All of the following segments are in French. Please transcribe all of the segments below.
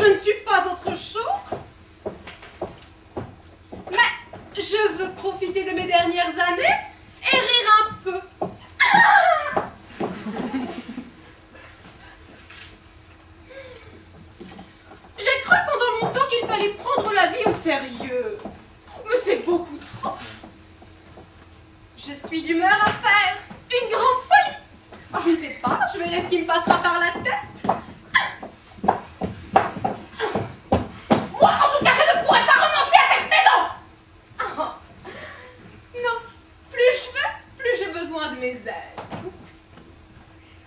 Je ne suis pas autre chose. Mais Je veux profiter de mes dernières années et rire un peu. J'ai cru pendant longtemps qu'il fallait prendre la vie au sérieux. Mais c'est beaucoup trop. Je suis d'humeur à faire une grande folie. Oh, je ne sais pas, je verrai ce qui me passera par la tête. Moi, en tout cas, je ne pourrais pas renoncer à cette maison. Oh. Non, plus je fais, plus j'ai besoin de mes aides.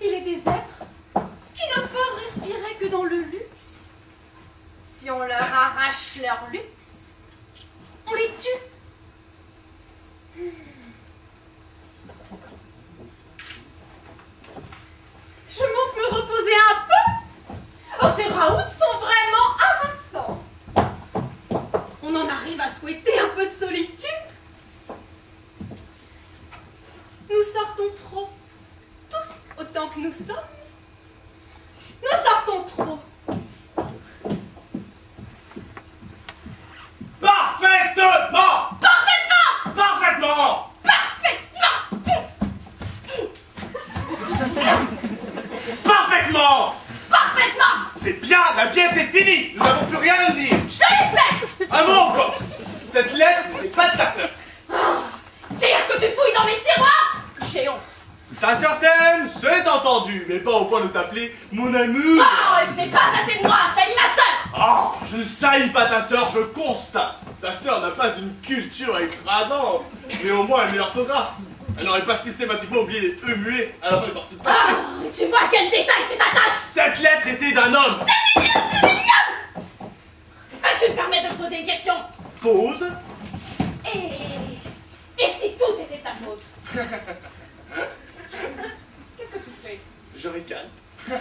Il est des êtres qui ne peuvent respirer que dans le luxe. Si on leur arrache leur luxe, on les tue. Je monte me reposer un peu. Oh, ces raouts sont vraiment harassants. On en arrive à souhaiter un peu de solitude. Nous sortons trop. Tous autant que nous sommes. Nous sortons trop. Parfaitement! Parfaitement! Parfaitement! Parfaitement! Parfaitement! C'est bien, la pièce est finie! Nous n'avons plus rien à nous dire! Je l'espère! Un mot encore! Cette lettre n'est pas de ta sœur! Dire que tu fouilles dans mes tiroirs? J'ai honte! Ta sœur t'aime, c'est entendu, mais pas au point de t'appeler mon amour! Oh, ce n'est pas assez de moi, salis ma sœur! Oh, je ne saillis pas ta sœur, je constate! Ta sœur n'a pas une culture écrasante, mais au moins elle met l'orthographe! Elle n'aurait pas systématiquement oublié les E muets à la fin du participe passé! Oh, tu vois à quel détail tu t'attaches! Cette lettre était d'un homme! C'est ignoble, c'est ignoble! Vas-tu me permettre de te poser une question? Pause! Et si tout était ta faute? Qu'est-ce que tu fais? Je ricane. Quelle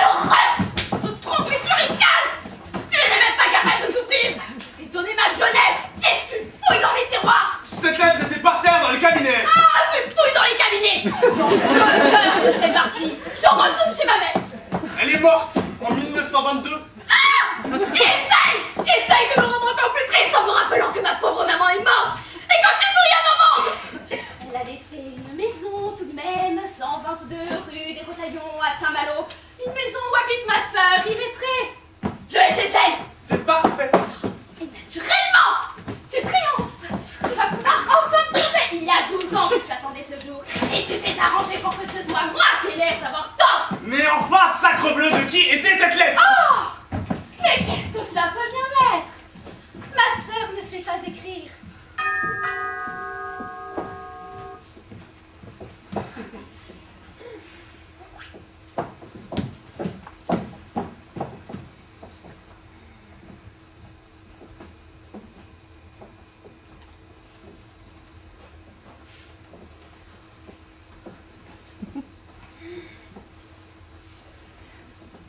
horreur! Tu te trompes et tu ricanes! Tu n'es même pas capable de souffrir! Je t'ai donné ma jeunesse et tu fouilles dans mes tiroirs! Cette lettre était par terre dans le cabinet! Ah, tu fouilles dans les cabinets! Dans 2 heures, je serai partie! Je retourne chez ma mère! Elle est morte en 1922! Ah! Essaye! Essaye de me rendre encore plus triste en me rappelant que ma pauvre maman est morte et que je n'ai plus rien au monde! Elle a laissé une maison tout de même, 122 rue des Rotaillons à Saint-Malo. Une maison où habite ma sœur illettrée. Je vais chez elle! C'est parfait! Et naturellement, tu triomphes! Tu vas pouvoir enfin me trouver! Il y a 12 ans que tu attendais ce jour et tu t'es arrangé pour que ce soit moi qui ai l'air d'avoir tort! Mais enfin, sacrebleu, de qui était cette lettre? Oh! Mais qu'est-ce que ça peut bien être? Ma sœur ne sait pas écrire.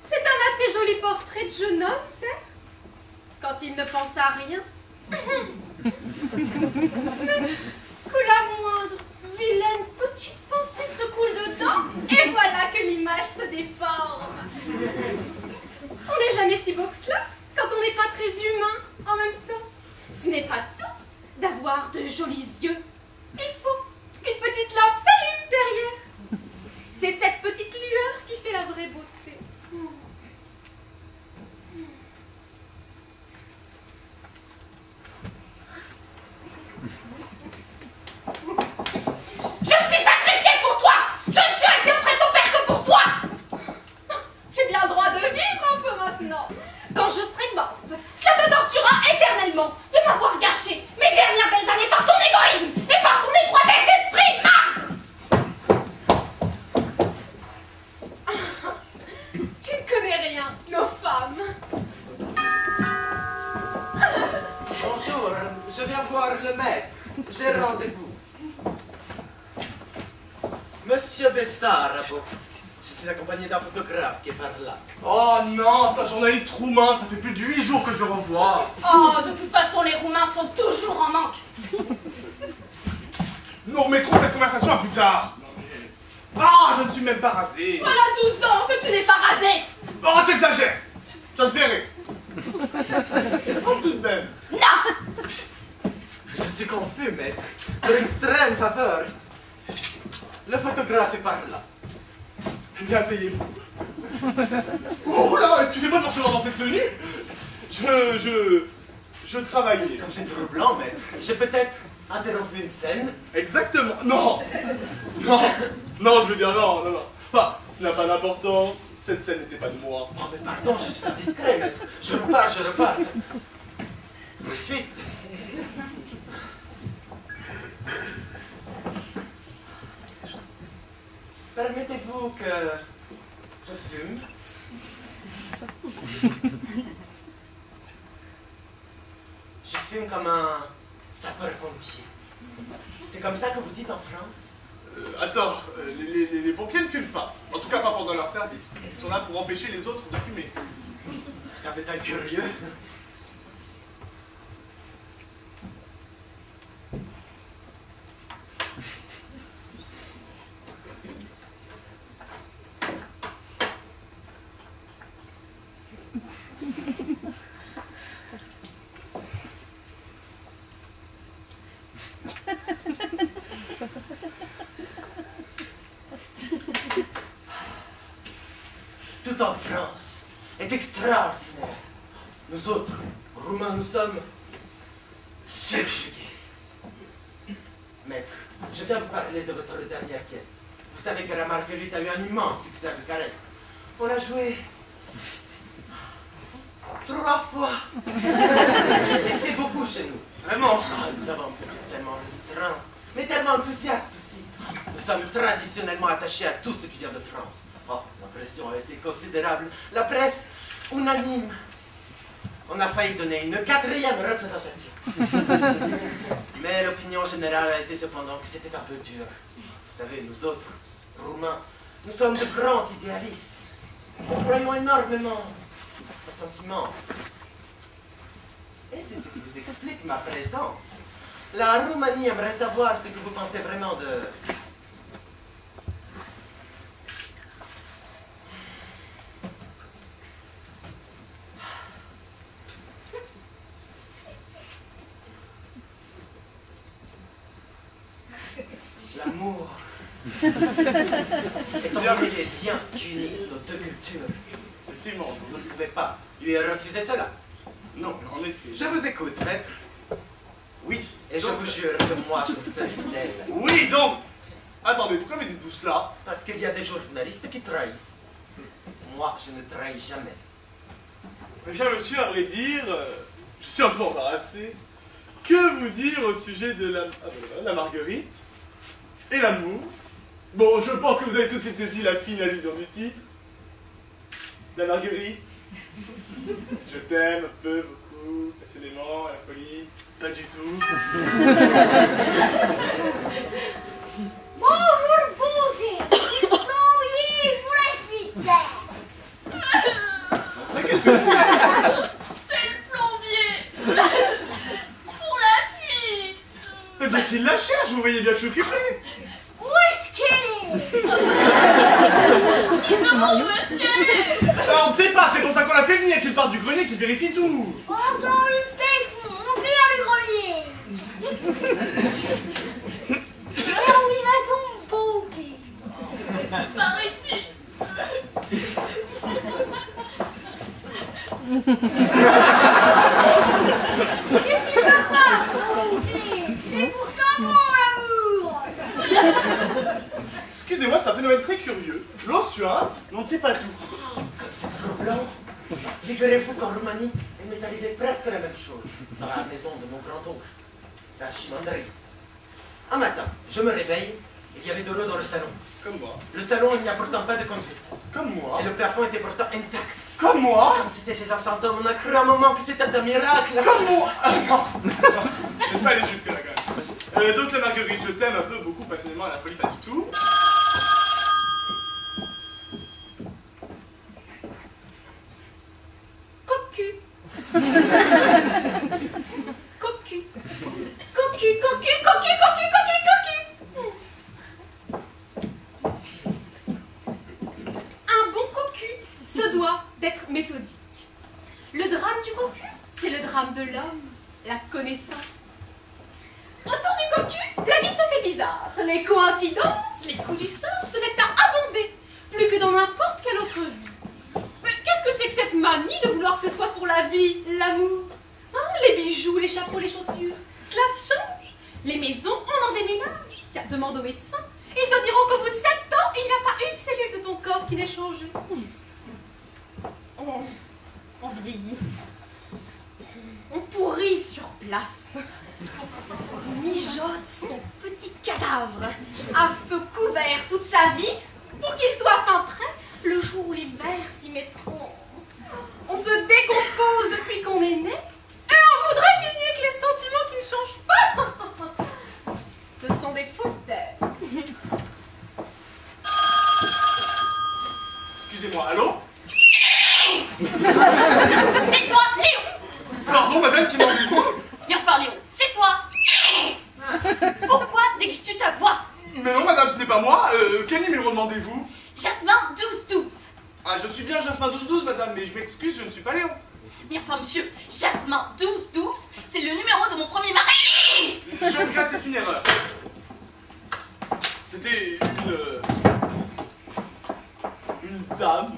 C'est un assez joli portrait de jeune homme, certes, quand il ne pense à rien. Mais que la moindre vilaine petite pensée se coule dedans, et voilà que l'image se déforme. On n'est jamais si beau que cela, quand on n'est pas très humain en même temps. Ce n'est pas tout d'avoir de jolis yeux. Il faut qu'une petite lampe s'allume derrière. C'est cette petite lueur qui fait la vraie beauté. Je me suis sacrifiée pour toi! Je ne suis restée auprès de ton père que pour toi! J'ai bien le droit de vivre un peu maintenant. Quand je serai morte, cela te torturera éternellement de m'avoir gâché mes dernières belles années par ton égoïsme et par ton étroitesse d'esprit! Tu ne connais rien, nos femmes. Bonjour, je viens voir le maître. J'ai rendez-vous. Monsieur Bessarabo, je suis accompagné d'un photographe qui est par là. Oh non, c'est un journaliste roumain, ça fait plus de 8 jours que je le revois. Oh, de toute façon, les Roumains sont toujours en manque. Nous remettrons cette conversation à plus tard. Ah, je ne suis même pas rasé. Voilà 12 ans que tu n'es pas rasé. Oh, t'exagères. Ça se verrait. Oh, tout de même. Non. Je suis confus, maître. De l'extrême faveur. Le photographe est par là. Eh bien, asseyez-vous. Oh là, excusez-moi de vous recevoir dans cette tenue. Je travaillais. Comme c'est troublant, maître. J'ai peut-être interrompu une scène. Exactement. Non. Non, je veux dire non. Enfin, ça n'a pas d'importance. Cette scène n'était pas de moi. Oh, mais pardon, je suis indiscret, maître. Je repars. De suite. Permettez-vous que je fume? Je fume comme un sapeur-pompier. C'est comme ça que vous dites en France? Attends, les pompiers ne fument pas. En tout cas, pas pendant leur service. Ils sont là pour empêcher les autres de fumer. C'est un détail curieux. Tout en France est extraordinaire. Nous autres, Roumains, nous sommes subjugués. Maître, je viens vous parler de votre dernière pièce. Vous savez que la Marguerite a eu un immense succès à Bucarest. On l'a joué 3 fois. Et c'est beaucoup chez nous. Vraiment? Ah, nous avons un public tellement restreint, mais tellement enthousiaste aussi. Nous sommes traditionnellement attachés à tout ce qui vient de France. Oh, l'impression a été considérable. La presse, unanime. On a failli donner une 4e représentation. Mais l'opinion générale a été cependant que c'était un peu dur. Vous savez, nous autres, Roumains, nous sommes de grands idéalistes. Nous croyons énormément aux sentiments. Et c'est ce qui vous explique ma présence. La Roumanie aimerait savoir ce que vous pensez vraiment de... L'amour est envoyé les liens qui unissent nos deux cultures. Effectivement. Vous ne pouvez pas lui refuser cela. Non, en effet. Je vous écoute, maître. Oui. Et je Donc- vous jure que moi, je vous serai fidèle. Oui, donc. Attendez, pourquoi me dites-vous cela? Parce qu'il y a des journalistes qui trahissent. Moi, je ne trahis jamais. Eh bien, monsieur, à vrai dire, je suis un peu embarrassé. Que vous dire au sujet de la Marguerite et l'amour? Bon, je pense que vous avez tout de suite saisi la fine allusion du titre. La Marguerite. Je t'aime un peu, beaucoup, passionnément, la folie, pas du tout. Bonjour, bonjour. Plombier pour la fuite. Mais qu'est-ce que c'est? C'est le plombier. Pour la fuite. Eh bien qu'il la cherche, vous voyez bien que je suis occupé. Où est-ce qu'elle est? Il demande où est-ce qu'elle est. Alors, on ne sait pas, c'est pour ça qu'on l'a fait venir, qu'il parte du grenier, qu'il vérifie tout. Oh, dans le bec, on oublie le grenier. Alors, où va-t-on, beau petit? Par ici. Qu'est-ce qui va pas, beau petit? C'est pourtant mon amour. Excusez-moi, c'est un phénomène très curieux. L'eau suinte, mais on ne sait pas tout. Comme c'est troublant. Figurez-vous qu'en Roumanie, il m'est arrivé presque la même chose. Dans la maison de mon grand-oncle, la Chimandari. Un matin, je me réveille, et il y avait de l'eau dans le salon. Comme moi. Le salon, il n'y a pourtant pas de conduite. Comme moi. Et le plafond était pourtant intact. Comme moi. Comme c'était chez un fantôme, on a cru un moment que c'était un miracle. Comme moi. Non. Je vais pas aller jusque là quand même. Donc la Marguerite, je t'aime un peu, beaucoup, passionnément, à la folie, pas du tout. cocu. Cocu. Cocu, cocu, cocu, cocu, cocu, cocu. Un bon cocu se doit d'être méthodique. Le drame du cocu, c'est le drame de l'homme, la connaissance. Autour du cocu, la vie se fait bizarre. Les coïncidences, les coups du sort se mettent à abonder, plus que dans n'importe quelle autre vie. Mais qu'est-ce que c'est que cette manie de vouloir que ce soit pour la vie, l'amour, hein, les bijoux, les chapeaux, les chaussures, cela se change. Les maisons, on en déménage. Tiens, demande au médecin. Ils te diront qu'au bout de 7 ans, il n'y a pas une cellule de ton corps qui n'ait changé. On vieillit. On pourrit sur place. On mijote son petit cadavre à feu couvert toute sa vie pour qu'il soit fin prêt le jour où les vers s'y mettront. On se décompose depuis qu'on est né et on voudrait qu'il n'y ait que les sentiments qui ne changent pas. Ce sont des foutaises. Excusez-moi, allô? C'est toi, Léon! Pardon, madame, qui m'en dit? Mais enfin, Léon, c'est toi! Pourquoi déguises-tu ta voix? Mais non, madame, ce n'est pas moi. Quel numéro demandez-vous? Jasmin 1212. Ah, je suis bien Jasmin 1212, madame, mais je m'excuse, je ne suis pas Léon. Mais enfin, monsieur, Jasmin 1212, c'est le numéro de mon premier mari! Je regrette, c'est une erreur. C'était une dame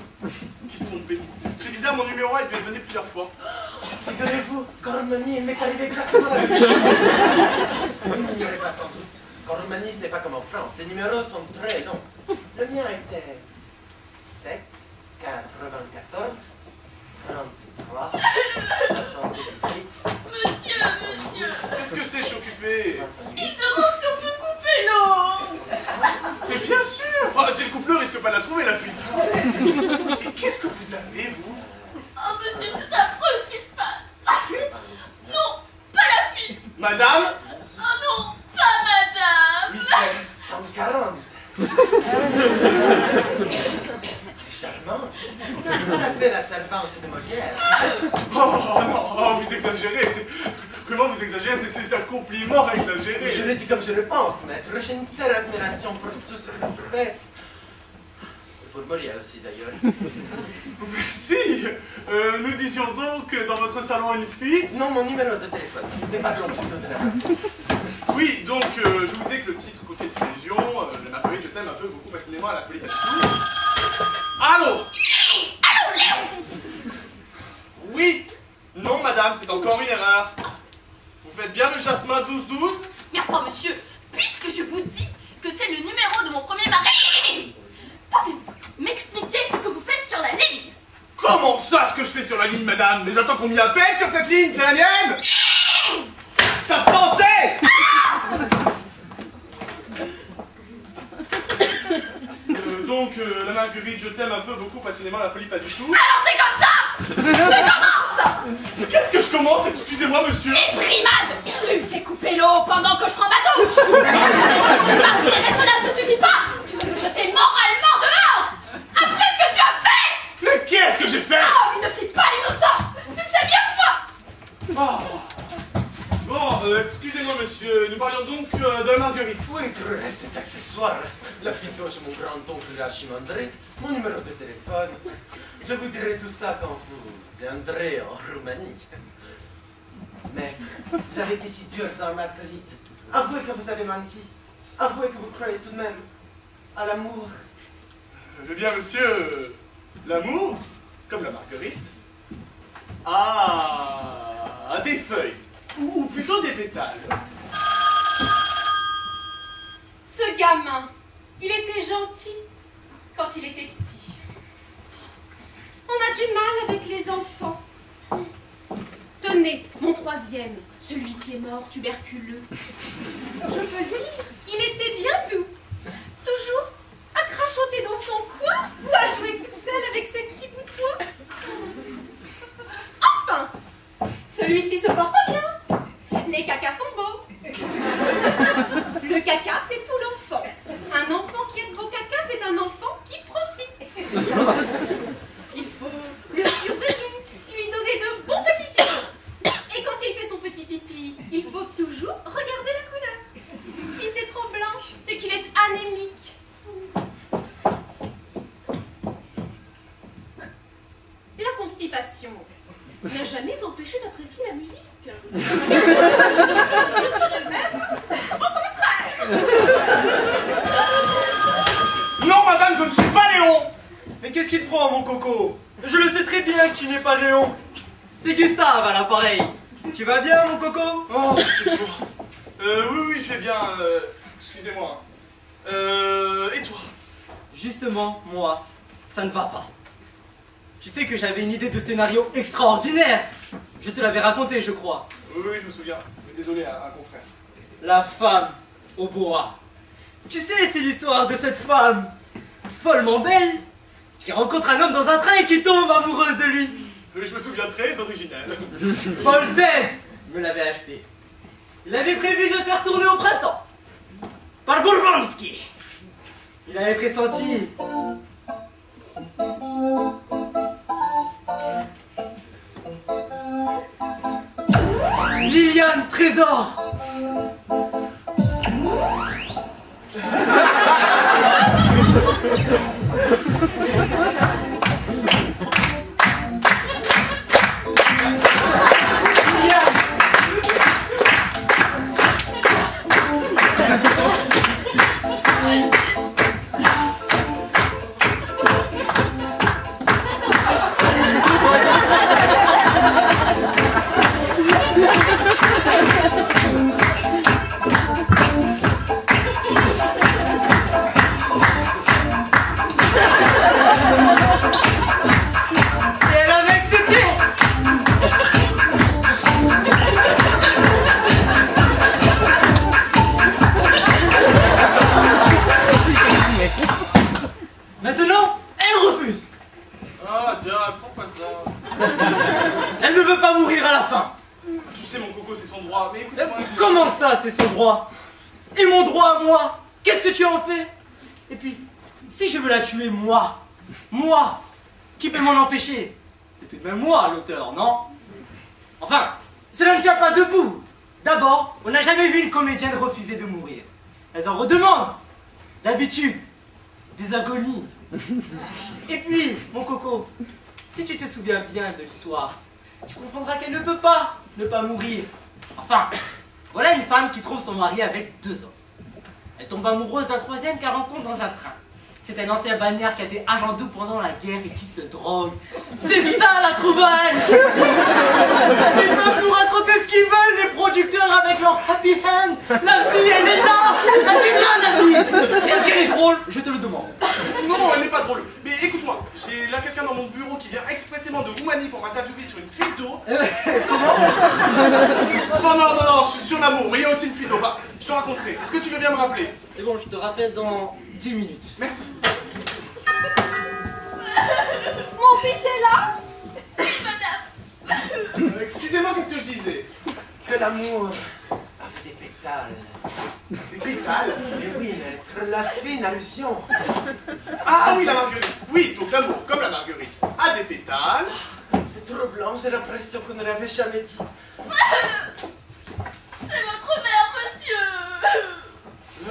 qui se trompait. C'est bizarre, mon numéro a dû être donné plusieurs fois. Figurez-vous, Coromanie, il m'est arrivé exactement la même chose. Vous n'ignorez pas sans doute. Coromanie, ce n'est pas comme en France. Les numéros sont très longs. Le mien était 7, 94, 33, 78. Monsieur! Qu'est-ce que c'est, je suis occupé? Il demande si on peut couper l'eau! Mais bien sûr! Ah, si le couple risque pas de la trouver, la fuite. Et qu'est-ce que vous avez, vous? Oh, monsieur, c'est affreux ce qui se passe! La fuite? Non, pas la fuite! Madame? Oh non, pas madame! Michel, 140. Charmante. Tout à fait la servante de Molière. Oh non, oh, vous exagérez. Vraiment, vous exagérez, c'est un compliment exagéré. Je le dis comme je le pense, maître. J'ai une telle admiration pour tout ce que vous faites. Et pour Molière aussi, d'ailleurs. Merci. Nous disions donc dans votre salon une fuite. Non, mon numéro de téléphone. Mais parlons plutôt de la marque. Oui, donc je vous disais que le titre courtier de fusion, la Marguerite, je t'aime un peu beaucoup passionnément à la folie passion. Allô? Allô, Léon! Oui. Non, madame, c'est encore une erreur. Vous faites bien le Jasmin 1212? Mais enfin, monsieur, puisque je vous dis que c'est le numéro de mon premier mari, pouvez-vous m'expliquer ce que vous faites sur la ligne? Comment ça, ce que je fais sur la ligne, madame? Mais j'attends qu'on m'y appelle sur cette ligne, c'est la mienne? Ça se pensait! Donc, la Marguerite, je t'aime un peu beaucoup passionnément, la folie pas du tout. Alors c'est comme ça! Tu commences! Qu'est-ce que je commence? Excusez-moi, monsieur. Les brimades! Tu me fais couper l'eau pendant que je prends ma douche! Partir et cela ne te suffit pas! Tu veux me jeter moralement dehors! Après ce que tu as fait! Mais qu'est-ce que j'ai fait? Oh, mais ne fais pas l'innocent! Tu le sais bien que moi! Oh. Bon, excusez-moi, monsieur, nous parlions donc de la Marguerite. Oui, tout le reste est accessoire. La fitoche, mon grand-oncle l'archimandrite, mon numéro de téléphone. Je vous dirai tout ça quand vous viendrez en Roumanie. Maître, vous avez été si dur dans Marguerite. Avouez que vous avez menti. Avouez que vous croyez tout de même à l'amour. Eh bien, monsieur, l'amour, comme la Marguerite, a des feuilles, ou plutôt des pétales. Ce gamin, il était gentil quand il était petit. On a du mal avec les enfants. Tenez, mon troisième, celui qui est mort tuberculeux. Je peux le dire, il était bien doux. Toujours à crachoter dans son coin ou à jouer tout seul avec ses petits bouts de poing. Enfin, celui-ci se porte bien. Les cacas sont beaux. Le caca, c'est tout l'enfant. Un enfant qui est de beau caca, c'est un enfant qui profite. Il faut le surveiller, lui donner de réputation n'a jamais empêché d'apprécier la musique. Je dirais même au contraire. Non, madame, je ne suis pas Léon. Mais qu'est-ce qui te prend, mon coco? Je le sais très bien que tu n'es pas Léon. C'est Gustave à l'appareil. Tu vas bien, mon coco? Oh, c'est toi. Oui, je vais bien. Excusez-moi. Et toi? Justement, moi, ça ne va pas. Tu sais que j'avais une idée de scénario extraordinaire. Je te l'avais raconté, je crois. Oui, je me souviens. Mais désolé, un confrère. La femme au bois. Tu sais, c'est l'histoire de cette femme follement belle qui rencontre un homme dans un train et qui tombe amoureuse de lui. Oui, je me souviens, très original. Paul Z me l'avait acheté. Il avait prévu de le faire tourner au printemps. Par Bolvansky. Il avait pressenti. Liliane Trésor. Maintenant, elle refuse. Ah, diable, pourquoi ça? Elle ne veut pas mourir à la fin. Tu sais, mon coco, c'est son droit. Mais écoute-moi. Comment ça, c'est son droit? Et mon droit à moi? Qu'est-ce que tu en fais? Et puis, si je veux la tuer, moi, qui peut m'en empêcher? C'est tout de même moi, l'auteur, non? Enfin, cela ne tient pas debout. D'abord, on n'a jamais vu une comédienne refuser de mourir. Elles en redemandent. D'habitude, des agonies. Et puis, mon coco, si tu te souviens bien de l'histoire, tu comprendras qu'elle ne peut pas ne pas mourir. Enfin, voilà une femme qui trouve son mari avec 2 hommes. Elle tombe amoureuse d'un 3e qu'elle rencontre dans un train. C'est un ancien bagnard qui a été agent doux pendant la guerre et qui se drogue. C'est ça la trouvaille! Ils peuvent nous raconter ce qu'ils veulent, les producteurs, avec leur happy hand. La vie, elle est là! Elle est là, la vie! Est-ce qu'elle est drôle? Je te le demande. Non, elle n'est pas drôle. Mais écoute-moi, j'ai là quelqu'un dans mon bureau qui vient expressément de Roumanie pour m'interviewer sur une fuite d'eau. Comment? Enfin, non, je suis sur l'amour, mais il y a aussi une fuite d'eau. Enfin, je te raconterai. Est-ce que tu veux bien me rappeler? C'est bon, je te rappelle dans 10 minutes. Merci. Mon fils est là? Oui, madame. Excusez-moi, qu'est-ce que je disais? Que l'amour avait des pétales. Des pétales? Mais oui, maître, la fine allusion. Ah oui, la marguerite. Oui, donc l'amour, comme la marguerite, a des pétales. C'est troublant, j'ai l'impression qu'on ne l'avait jamais dit. C'est votre mère, monsieur.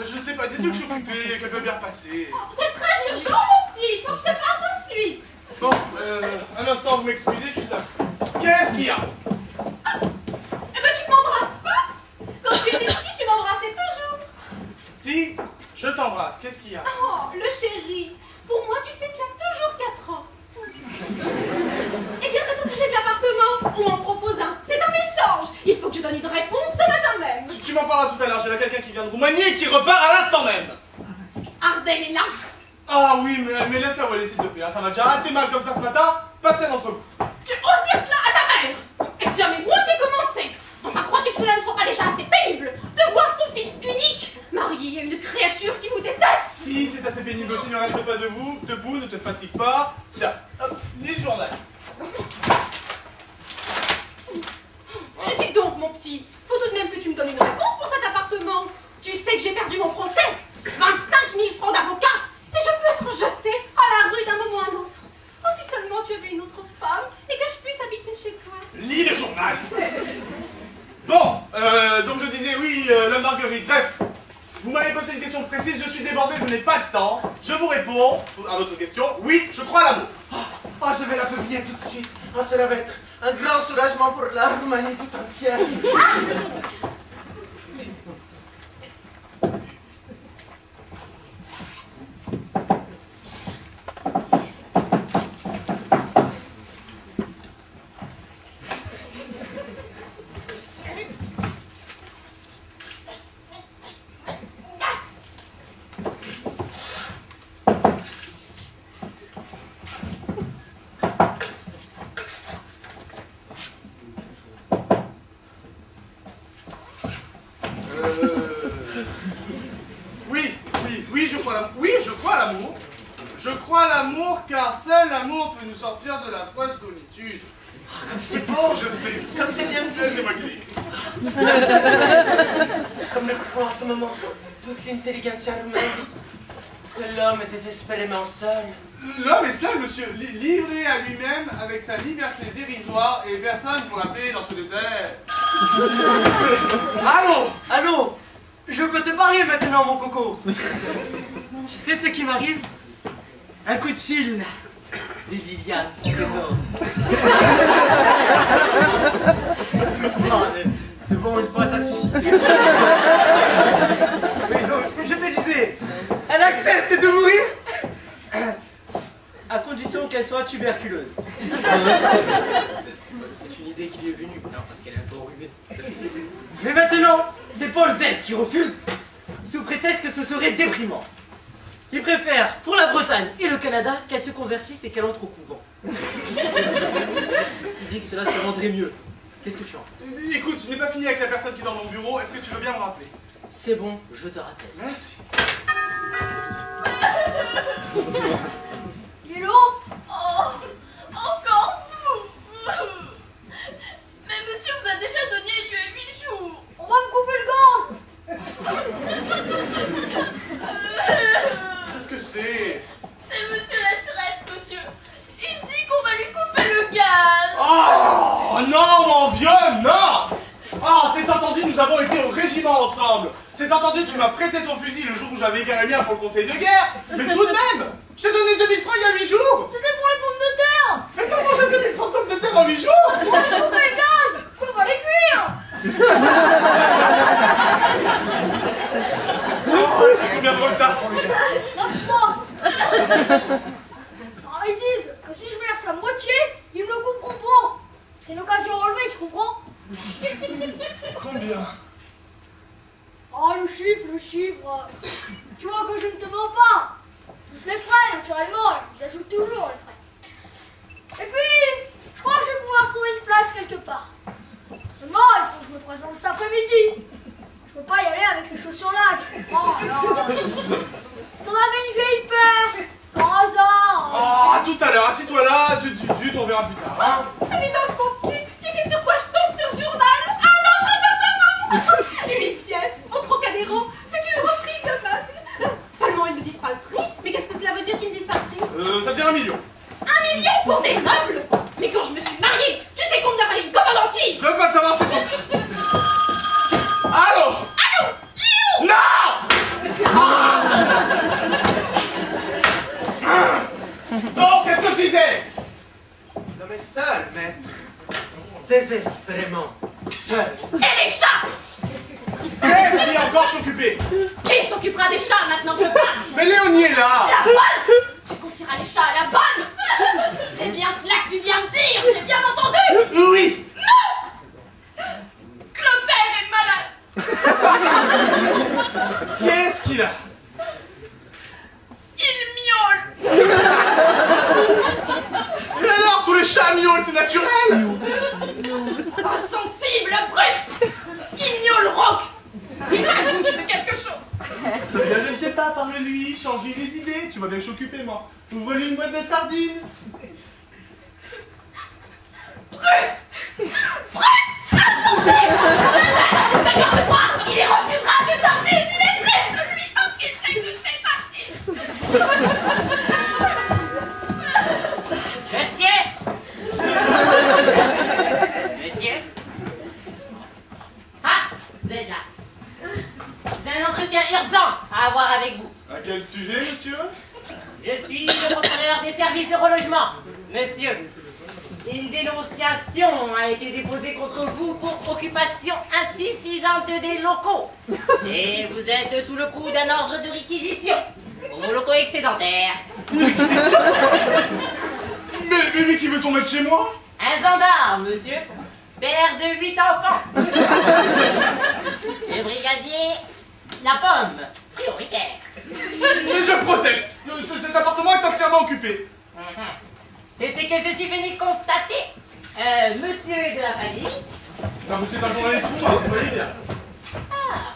Je ne sais pas, dites-lui que je suis occupé, qu'elle veut bien repasser. C'est très urgent, mon petit. Faut que je te parle tout de suite. Bon, un instant, vous m'excusez, je suis là. Qu'est-ce qu'il y a? Eh ben, tu m'embrasses pas? Quand tu étais petit, tu m'embrassais toujours. Si, je t'embrasse, qu'est-ce qu'il y a? Oh, le chéri. Pour moi, tu sais, tu as toujours 4 ans. Eh bien, c'est au sujet de l'appartement. On m'en propose un. C'est un échange. Il faut que je donne une réponse ce matin même. Tu m'en parleras tout à l'heure, j'ai là quelqu'un qui vient de Roumanie et qui repart à l'instant même. Ardel est là. Ah oui, mais laisse-la où elle est, s'il te plaît, hein, ça va déjà assez mal comme ça ce matin, pas de scène entre vous. Tu oses dire cela à ta mère? Est-ce jamais moi qui ai commencé? Enfin, crois-tu que cela ne soit pas déjà assez pénible de voir son fils unique marié à une créature qui vous déteste? Si, c'est assez pénible aussi, ne reste pas debout, ne te fatigue pas. Tiens, hop, lis le journal. Mais dis donc, mon petit, faut tout de même que tu me donnes une réponse pour cet appartement. Tu sais que j'ai perdu mon procès. 25 000 francs d'avocat. Et je peux être jetée à la rue d'un moment à l'autre. Oh, si seulement tu avais une autre femme et que je puisse habiter chez toi. Lis le journal. Bon, donc je disais oui, la marguerite, bref. Vous m'avez posé une question précise, je suis débordé, je n'ai pas le temps. Je vous réponds à votre question, oui, je crois à l'amour. Oh, je vais la publier tout de suite. Oh, cela va être un grand soulagement pour la Roumanie tout entière. Je crois à l'amour car seul l'amour peut nous sortir de la froide solitude. Oh, comme c'est beau! Je sais. Comme c'est bien dit! C'est moi qui l'ai. Comme le croit en ce moment toute l'intelligentsia roumaine, que l'homme est désespérément seul. L'homme est seul, monsieur, livré à lui-même avec sa liberté dérisoire et personne pour l'appeler dans ce désert. Allô? Allô? Je peux te parler maintenant, mon coco. Tu sais ce qui m'arrive? Un coup de fil de Liliane, mon trésor. Oh, c'est bon, une fois, ça suffit. Oui, donc, je te disais, elle accepte de mourir à condition qu'elle soit tuberculeuse. C'est une idée qui lui est venue. Non, parce qu'elle est un peu enrhumée. Mais maintenant, c'est Paul Z qui refuse, sous prétexte que ce serait déprimant. Il préfère, pour la Bretagne et le Canada, qu'elle se convertisse et qu'elle entre au couvent. Il dit que cela se rendrait mieux. Qu'est-ce que tu en penses? Écoute, je n'ai pas fini avec la personne qui est dans mon bureau. Est-ce que tu veux bien me rappeler? C'est bon, je te rappelle. Merci. Lilo? Oh, encore vous? Mais monsieur vous a déjà donné 8 jours. On va me couper le gaz. Qu'est-ce que c'est? C'est monsieur l'assurette, monsieur. Il dit qu'on va lui couper le gaz. Oh non, mon vieux, non! Ah, c'est entendu, nous avons été au régiment ensemble. C'est entendu, tu m'as prêté ton fusil le jour où j'avais égaré le mien pour le conseil de guerre. Mais tout de même, je t'ai donné 2000 francs il y a 8 jours. C'était pour les pommes de terre. Mais comment j'ai 2000 francs de pommes de terre en 8 jours? On va me couper le gaz. Faut pas les cuire. Oh, t'as combien de retard pour le gaz? 9 mois. Alors, ils disent que si je verse la moitié, ils me le couperont pas. C'est une occasion relevée, tu comprends? Combien? Oh, le chiffre. Tu vois que je ne te mens pas. Plus les frais, naturellement, ils ajoutent toujours les frais. Et puis, je crois que je vais pouvoir trouver une place quelque part. Seulement, il faut que je me présente cet après-midi. Je peux pas y aller avec ces chaussures-là, tu comprends? Alors, si t'en avais une vieille paire, par hasard. Oh, à tout à l'heure, assis-toi là, zut, on verra plus tard. Hein? Dis donc, mon petit, tu sais sur quoi je tombe sur journal? Un autre appartement 8 pièces au Trocadéro, c'est une reprise de meubles. Seulement, ils ne disent pas le prix. Mais qu'est-ce que cela veut dire qu'ils ne disent pas le prix? Ça veut dire 1 million. 1 million pour des meubles? Mais quand je me suis mariée, tu sais combien valait une commande en tige? Je veux pas savoir, c'est trop. Allô? Allô? Léo? Non! Donc, qu'est-ce que je disais? L'homme est seul, maître. Désespérément seul. Et les chats? Qu'est-ce qui est encore occupé? Qui s'occupera des chats maintenant que tu parles? Mais Léonie est là! La bonne? Tu confieras les chats à la bonne? C'est bien cela que tu viens de dire, j'ai bien entendu? Oui! Monstre! Clotaire est malade! Qu'est-ce qu'il a? Il miaule! Et alors, tous les chats miaulent, c'est naturel! Insensible, brute! Il miaule rauque! Il se doute de quelque chose! Je ne sais pas, parle-lui, change-lui les idées, tu vois bien que je suis occupé, moi. Ouvre-lui une boîte de sardines. Brute! Brute! Insensible! D'accord de toi! Il y refusera des sardines! Il est triste, lui, parce qu'il sait que je fais partie! Monsieur? Ah, déjà. J'ai un entretien urgent à avoir avec vous. À quel sujet, monsieur? Je suis le contrôleur des services de relogement. Monsieur, Une dénonciation a été déposée contre vous pour occupation insuffisante des locaux. Et vous êtes sous le coup d'un ordre de réquisition pour vos locaux excédentaires. Mais qui veut-on mettre chez moi? Un gendarme, monsieur. Père de 8 enfants. Le brigadier La Pomme, prioritaire. Mais je proteste. Cet appartement est entièrement occupé. Et c'est que je suis venu constater. Monsieur est de la famille. Non, mais c'est un journaliste pour moi, vous voyez bien. Ah,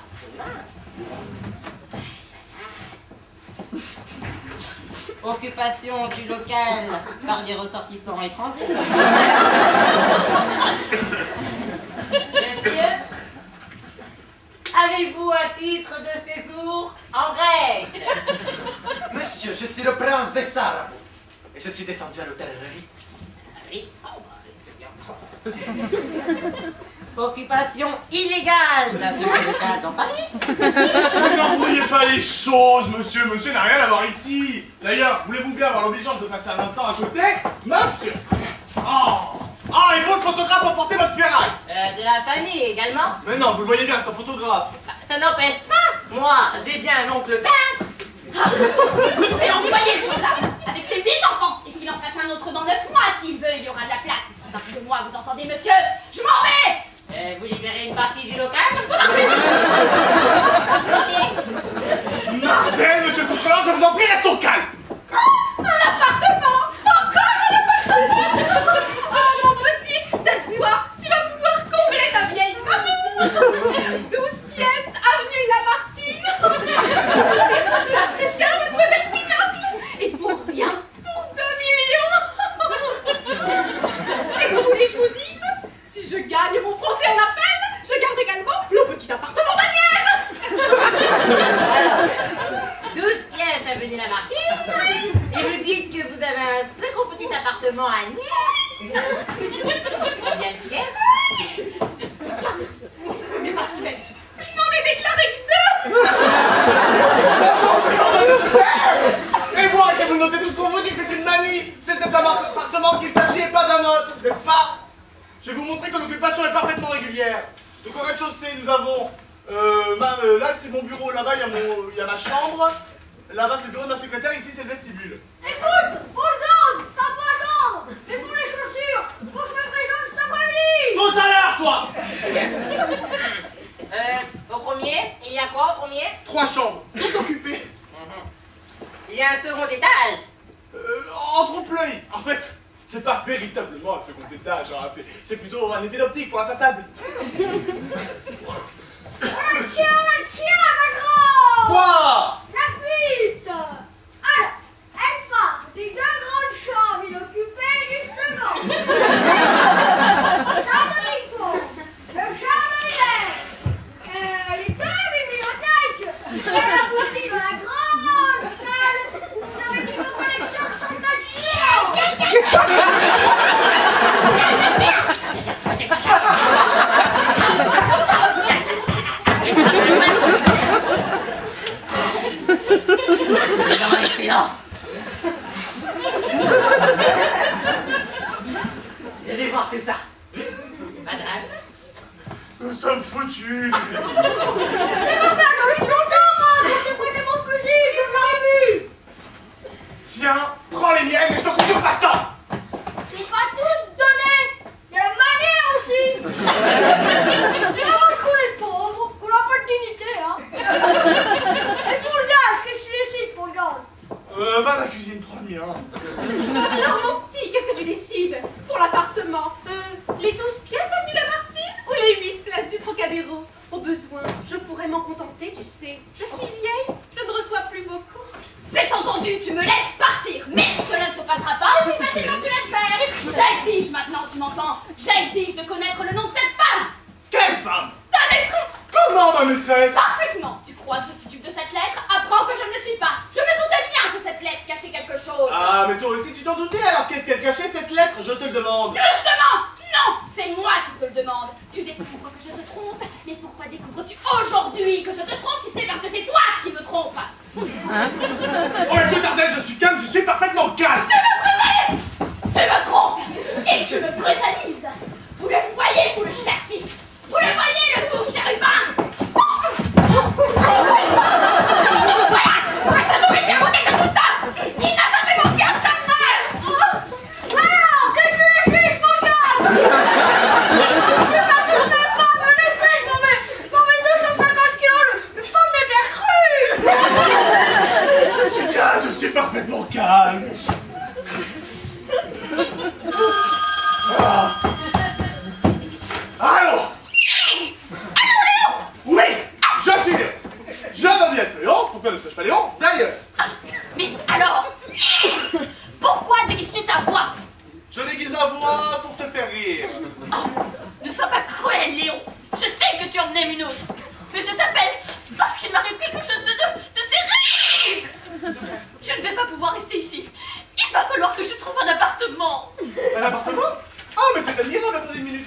occupation du local par des ressortissants étrangers. Monsieur, avez-vous un titre de séjour en Grèce? Monsieur, je suis le prince Bessarabou. Et je suis descendu à l'hôtel Ritz. Ritz? Oh, bah, c'est bien. Occupation illégale d'un local dans Paris. N'embrouillez pas les choses, monsieur. Monsieur n'a rien à voir ici. D'ailleurs, voulez-vous bien avoir l'obligeance de passer un instant à côté? Monsieur. Oh, et votre photographe a porté votre ferraille. De la famille également. Mais non, vous le voyez bien, c'est un photographe. Bah, ça n'empêche pas. Moi, j'ai bien un oncle peintre. Mais envoyez le gendarme avec ses 8 enfants et qu'il en fasse un autre dans 9 mois s'il veut, il y aura de la place ici. Parce que moi, vous entendez, monsieur, je m'en vais. Vous libérez une partie du local? Martel, monsieur le contrôleur, je vous en prie, reste au calme. Un appartement! Encore un appartement! Oh mon petit, cette fois, tu vas pouvoir combler ta vieille famille! 12 pièces, avenue Lamartine! De la très chère mademoiselle Pinocle! Et pour rien, pour 2 millions! Et vous voulez que je vous dise? Si je gagne mon procès en appel, je garde également le petit appartement d'Anière! Alors, 12 pièces avenue Lamartine. Et vous dites que vous avez un second petit appartement à Nice. Combien de pièces? 4. Mais pas si bête. Je n'en ai déclaré que 2! Et vous, arrêtez-vous de noter tout ce qu'on vous dit, c'est une manie. C'est cet appartement qu'il s'agit et pas d'un autre, n'est-ce pas? Je vais vous montrer que l'occupation est parfaitement régulière. Donc au rez-de-chaussée, nous avons... là, c'est mon bureau, là-bas, il y a ma chambre. Là-bas, c'est le bureau de ma secrétaire, ici, c'est le vestibule. Écoute, pour le gaz, ça peut attendre. Mais pour les chaussures, faut que je me présente cet après-midi. Tout à l'heure, toi! Au premier, il y a quoi au premier? 3 chambres, toutes occupées. Il y a un second étage. En trompe-l'œil. En fait, c'est pas véritablement un second étage, hein. C'est plutôt un effet d'optique pour la façade. Tiens, ma grande. Quoi? La fuite. Alors, elle part des 2 grandes chambres inoccupées du second. Salle de ping-pong, le jardin d'hiver, les 2 bibliothèques, et la boutique dans la grande salle où vous avez une collection de Excellent. Vous allez voir, c'est ça. Madame. Nous sommes foutus. C'est pas fait aussi longtemps, moi, que je t'ai prêté mon fusil, je l'aurais vu. Tiens, prends les miennes et je te confie pas de temps. C'est pas tout donné, il y a la manière aussi. C'est vraiment ce qu'on est pauvre, qu'on n'a pas de dignité, hein. Et pour le gaz, qu'est-ce que tu décides pour le gaz? Va à la cuisine, prends le mien. Alors mon petit, qu'est-ce que tu décides pour l'appartement? Les 12 pièces avenue Lamartine ou les 8 places du Trocadéro? Au besoin, je pourrais m'en contenter, tu sais. Je suis vieille, je ne reçois plus beaucoup. C'est entendu, tu me laisses partir. Mais cela ne se passera pas aussi facilement que tu l'espères. J'exige maintenant, tu m'entends? J'exige de connaître le nom de cette femme. Quelle femme? Ta maîtresse. Comment, ma maîtresse? Parfaitement. Tu crois que je suis dupe de cette lettre? Apprends que je ne le suis pas. Je me doutais bien que cette lettre cachait quelque chose. Ah, mais toi aussi tu t'en doutais, alors qu'est-ce qu'elle cachait cette lettre? Je te le demande. Justement. Non, c'est moi qui te le demande. Tu découvres que je te trompe. Mais pourquoi découvres-tu aujourd'hui que je te trompe si c'est parce que c'est toi qui me trompes? Oh, écoute, Ardelle, je suis calme, je suis parfaitement calme. Tu me brutalises. Tu me trompes. Et tu me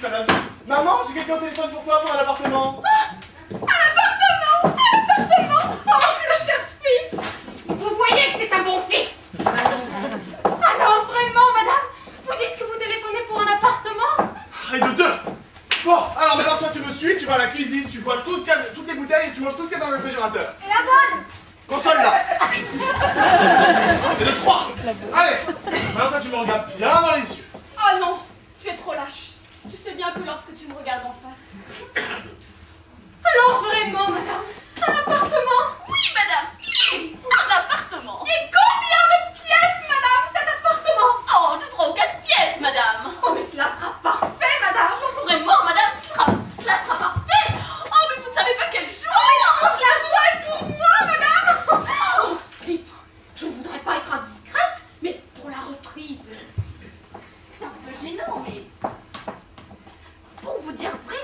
vite, madame. Maman, j'ai quelqu'un au téléphone pour toi pour un appartement. Un appartement. Oh, le cher fils. Vous voyez que c'est un bon fils. Alors, vraiment, madame, vous dites que vous téléphonez pour un appartement? Et de deux. Bon, alors maintenant, toi, tu me suis, tu vas à la cuisine, tu bois tout ce qu'il y a, toutes les bouteilles et tu manges tout ce qu'il y a dans le réfrigérateur. Et la bonne! Console là. Et de trois. Allez, maintenant, toi, tu me regardes bien dans les yeux. Oh non, tu es trop lâche. Tu sais bien que lorsque tu me regardes en face, je dis tout. Alors vraiment, madame, un appartement? Oui, madame. Un appartement. Et combien de pièces, madame, cet appartement? Oh, de 3 ou 4 pièces, madame. Oh, mais cela sera parfait, madame. Vraiment, madame, cela sera parfait. Oh, mais vous ne savez pas quelle joie. Toute la joie est pour moi, madame. Oh, dites, je ne voudrais pas être indiscrète, mais pour la reprise. C'est un peu gênant, mais... Pour vous dire vrai,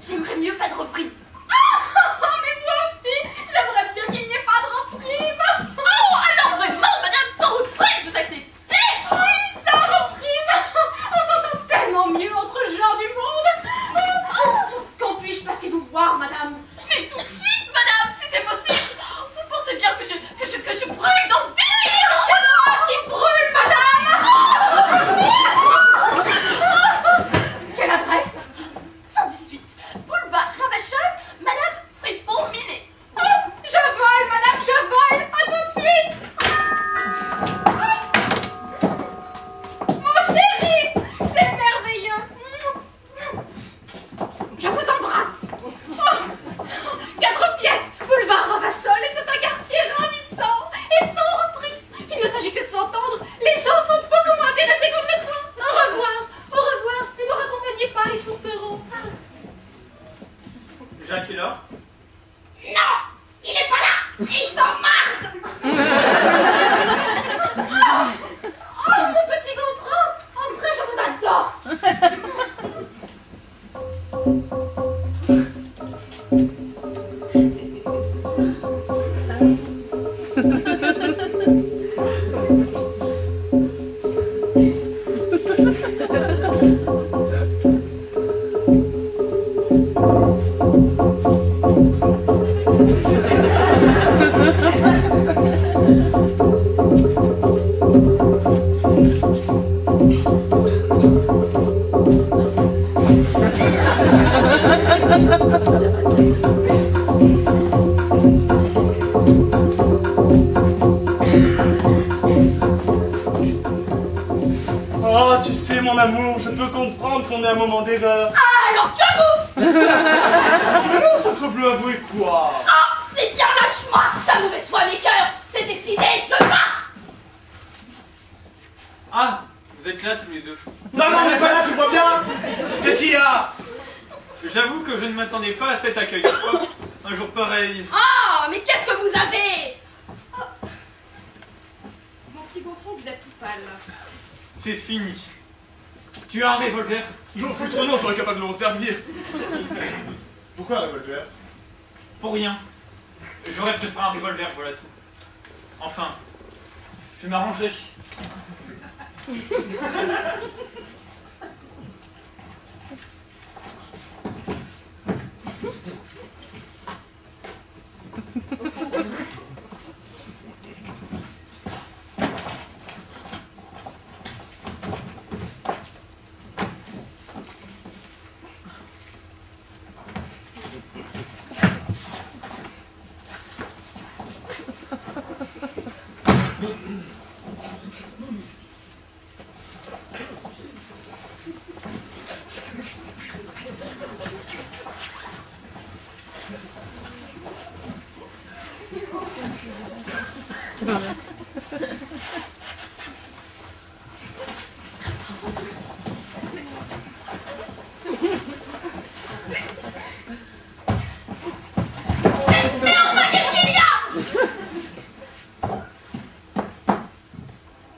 j'aimerais mieux pas de reprise. Oh, mais moi aussi, j'aimerais mieux qu'il n'y ait pas de reprise. Oh, alors vraiment, madame, sans reprise, vous acceptez? Oui, sans reprise. On s'entend tellement mieux entre gens du monde. Quand puis-je passer vous voir, madame? Mais tout de suite, madame, si c'est possible. Vous pensez bien que je brûle d'envie. C'est moi qui brûle, madame. Quelle adresse? 118, boulevard Ravachol, madame Fripon-Minet. Oh, je vole, madame, je vole. À tout de suite. Mon chéri, c'est merveilleux. Je vous embrasse. Oh, 4 pièces, boulevard Ravachol, et c'est un quartier ravissant et sans reprise. Il ne s'agit que de s'entendre. Les gens sont beaucoup moins intéressés contre le coin. Au revoir, au revoir. Ne me raccompagnez pas, les tourtereaux. Jacques est là. Non, il est pas là. Il t'emmarde. Oh, mon petit contrat. Entrez, je vous adore. Oh, tu sais, mon amour, je peux comprendre qu'on ait un moment d'erreur. Ah, alors tu avoues. Mais non, sacre bleu, avouez quoi? Ah, c'est bien, lâche-moi. Ta mauvaise foi, mes cœurs, c'est décidé, je pars. Ah, vous êtes là tous les deux. Non, non, on n'est pas là, tu vois bien. Qu'est-ce qu'il y a? J'avoue que je ne m'attendais pas à cet accueil de fois. Un jour pareil. Ah, mais qu'est-ce que vous avez? Mon petit Gontran, vous êtes tout pâle. C'est fini. Tu as un revolver? Non, foutre non, je serais capable de m'en servir. Pourquoi un revolver? Pour rien. J'aurais préféré un revolver, voilà tout. Enfin, je m'arrangerai.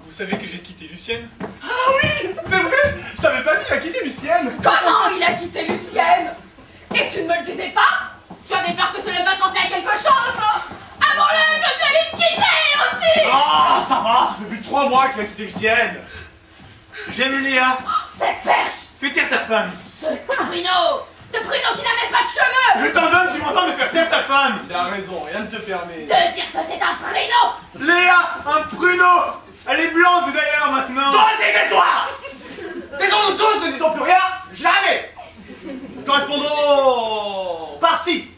Vous savez que j'ai quitté Lucienne? Ah oui, c'est vrai. Je t'avais pas dit, il a quitté Lucienne. Comment il a quitté Lucienne? Et tu ne me le disais pas? Tu avais peur que cela me fasse penser à quelque chose? Avant-le, que j'allais te quitter aussi! Ah, ça va, ça fait plus de 3 mois qu'il a quitté Lucienne. J'aime Léa. Cette perche! Fais taire ta femme. Ce pruneau qui n'a même pas de cheveux. Je t'en donne, tu m'entends, de faire taire ta femme. Il a raison, rien ne te permet. De dire que c'est un pruneau. Léa, un pruneau. Elle est blonde d'ailleurs maintenant. Toi aussi, tais-toi! Taisons-nous tous, ne disons plus rien, jamais! Correspondons par-ci.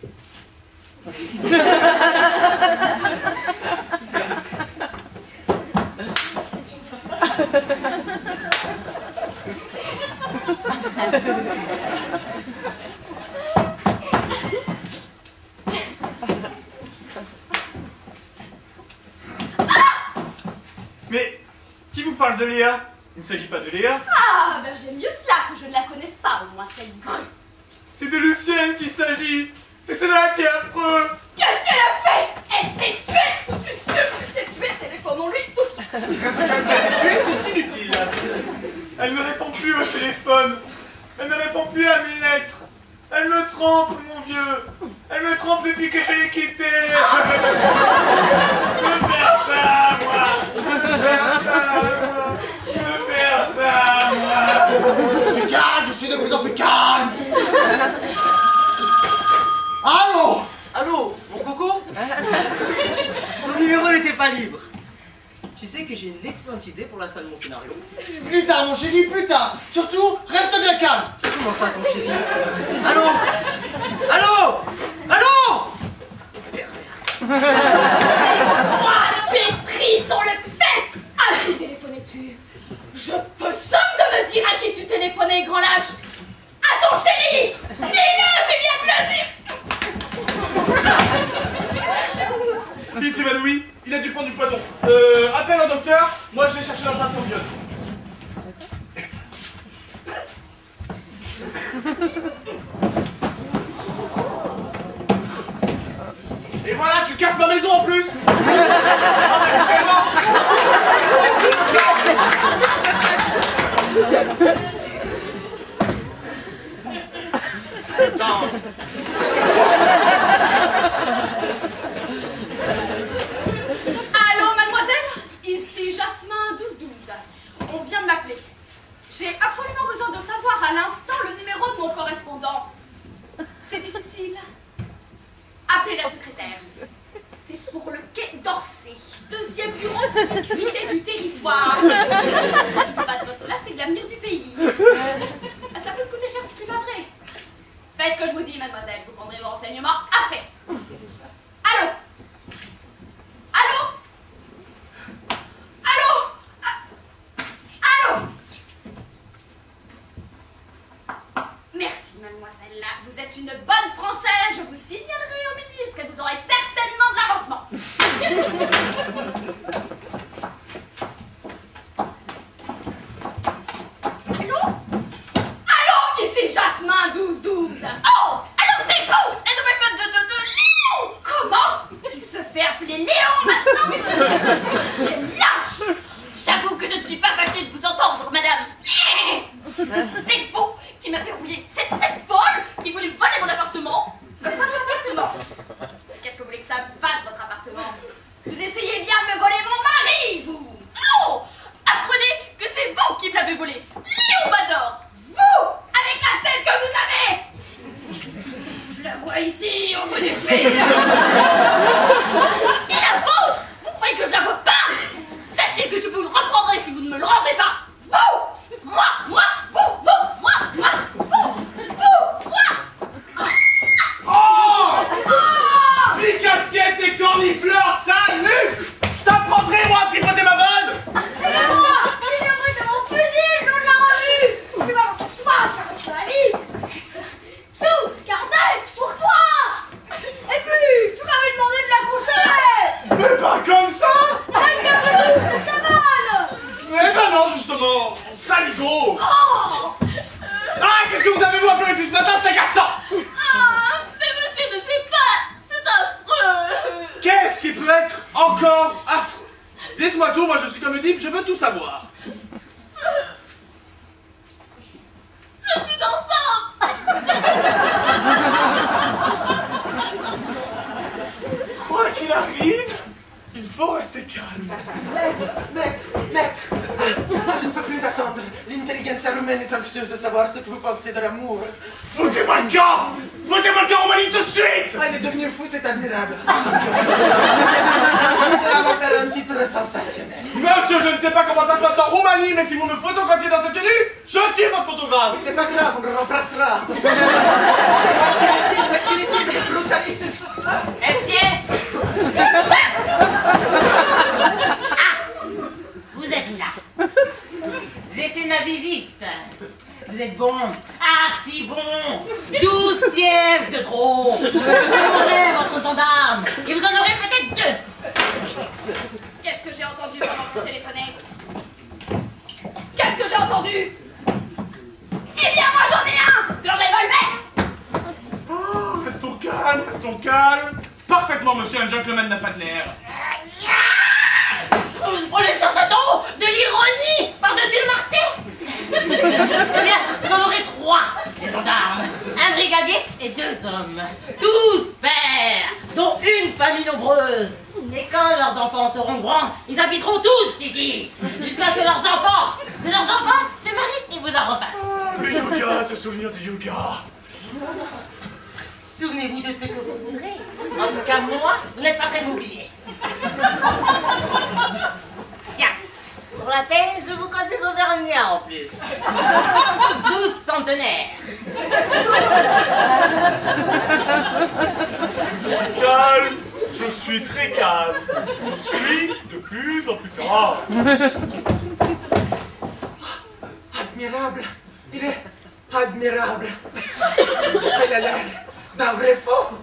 Mais qui vous parle de Léa? Il ne s'agit pas de Léa. Ah, ben j'aime mieux cela que je ne la connaisse pas, au moins cette grue. C'est de Lucienne qu'il s'agit. C'est cela qui est affreux. Qu'est-ce qu'elle a fait? Elle s'est tuée. Je suis sûre qu'elle s'est tuée. Téléphonons-lui tout de suite. C'est inutile. Elle ne répond plus au téléphone. Elle ne répond plus à mes lettres. Elle me trompe, mon vieux. Elle me trompe depuis que je l'ai quittée. Ne faire ça, moi. Ne faire ça, moi. Ne faire ça, moi. Je suis calme, je suis de plus en plus calme! Allô? Allô, mon coco? Ton numéro n'était pas libre. Tu sais que j'ai une excellente idée pour la fin de mon scénario. Plus tard, mon chéri, plus tard! Surtout, reste bien calme! Comment ça, ton chéri? Allô? Allô? Allô? Moi, tu es pris sur le fait. À qui téléphonais-tu? Je te somme de me dire à qui tu téléphonais, grand lâche. À ton chéri. Dis-le, tu viens de le dire. Il s'évanouit, il a dû prendre du poison. Appelle un docteur, moi je vais chercher l'empreinte sanguine. Et voilà, tu casses ma maison en plus. Allô, mademoiselle? Ici Jasmin 1212. On vient de m'appeler. J'ai absolument besoin de savoir à l'instant le numéro de mon correspondant. C'est difficile. Appelez la secrétaire. C'est pour le quai d'Orsay, deuxième bureau de sécurité du territoire. Pas de votre place, c'est de l'avenir du pays. Ça peut me coûter cher si ce n'est pas vrai. Faites ce que je vous dis, mademoiselle. Vous prendrez vos renseignements après. Allô? Allô? Allô? Allô? Merci, mademoiselle. Vous êtes une bonne Française. Je vous signalerai au ministre et vous aurez certainement de l'avancement. Allô? Allô? Ici Jasmin 1212. Oh! Alors c'est vous! La nouvelle fête de Léon! Comment? Il se fait appeler Léon maintenant? Quel lâche! J'avoue que je ne suis pas fâchée de vous entendre, madame. C'est vous qui m'avez envoyé cette folle qui voulait voler mon appartement. Votre appartement? Qu'est-ce que vous voulez que ça fasse, votre appartement? Vous essayez bien de me voler mon mari, vous! Oh! Apprenez que c'est vous qui me l'avez volé! Léon Bador! Vous! Avec la tête que vous avez! Je la vois ici, au bout du fil! Et la vôtre! Vous croyez que je la vois pas? Sachez que je vous le reprendrai si vous ne me le rendez pas! Vous! Moi! Moi! Vous! Vous! Moi! Moi! Vous! Vous! Moi! Oh! Pique-assiette et cornifleurs, sale mufle! Je t'apprendrai, moi, à tripoter ma bonne! C'est pas moi! J'ai bien pris de mon fusil, je l'ai rendu! C'est pas parce que toi qui as reçu la vie! Tout, Cardec, pour toi! Et puis, tu m'avais demandé de la conseiller! Mais pas comme ça! Et bien que tout, c'est ta bonne! Eh ben non, justement! Saligo! Oh! Ah, qu'est-ce que vous avez vous appelé depuis ce matin, c'est agaçant! Ah! Mais monsieur ne sait pas! C'est affreux! Qu'est-ce qui peut être encore affreux? Dites-moi tout, moi je suis comme Oedipe, je veux tout savoir. Je suis enceinte! Quoi qu'il arrive, il faut rester calme. Maître, je ne peux plus attendre. L'intelligence humaine est en anxieuse de savoir ce que vous pensez de l'amour. Foutez-moi le camp! Foutez-moi le camp, Roumanie, tout de suite! Ah, il est devenu fou, c'est admirable. Cela va faire un titre sensationnel. Monsieur, je ne sais pas comment ça se passe en Roumanie, mais si vous me photographiez dans cette tenue, je tue votre photographe! C'est pas grave, on le remplacera. Est-ce qu'il est c'est brutaliste? Estier! Vous êtes là. J'ai fait ma visite. Vous êtes bon. Ah, si bon. 12 pièces de trop. Vous aurez votre gendarme. Et vous en aurez peut-être 2. Qu'est-ce que j'ai entendu pendant que je téléphonais? Qu'est-ce que j'ai entendu? Eh bien, moi j'en ai un de revolver. Oh, restons calmes. Parfaitement, monsieur, un gentleman n'a pas de nerfs. Vous prenez sur ce ton de l'ironie par-dessus le marché. Eh bien, vous en aurez 3, des gendarmes, un brigadier et 2 hommes. 12 pères, dont une famille nombreuse. Et quand leurs enfants seront grands, ils habiteront tous ici, jusqu'à ce que leurs enfants se marient et vous en refassent. Le yoga, se souvenir du yoga. Souvenez-vous de ce que vous voudrez. En tout cas, moi, vous n'êtes pas prêt de m'oublier. Tiens, pour la peine, je vous compte des auvergnats en plus. 12 centenaires. Calme, je suis très calme. Je suis de plus en plus calme. Admirable. Il est admirable. Il a l'air d'un vrai fou.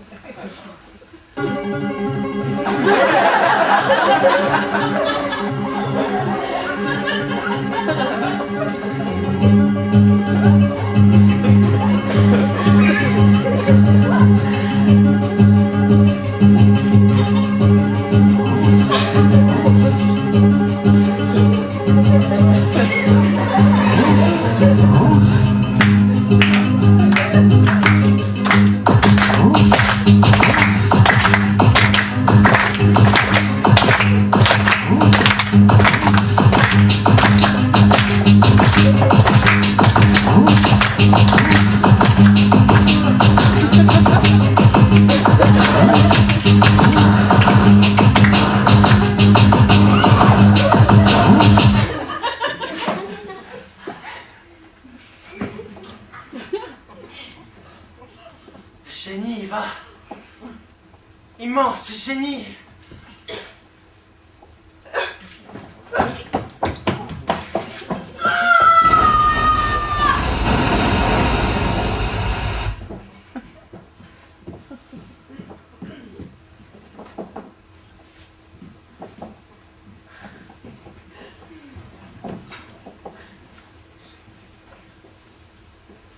Génie, va. Immense génie.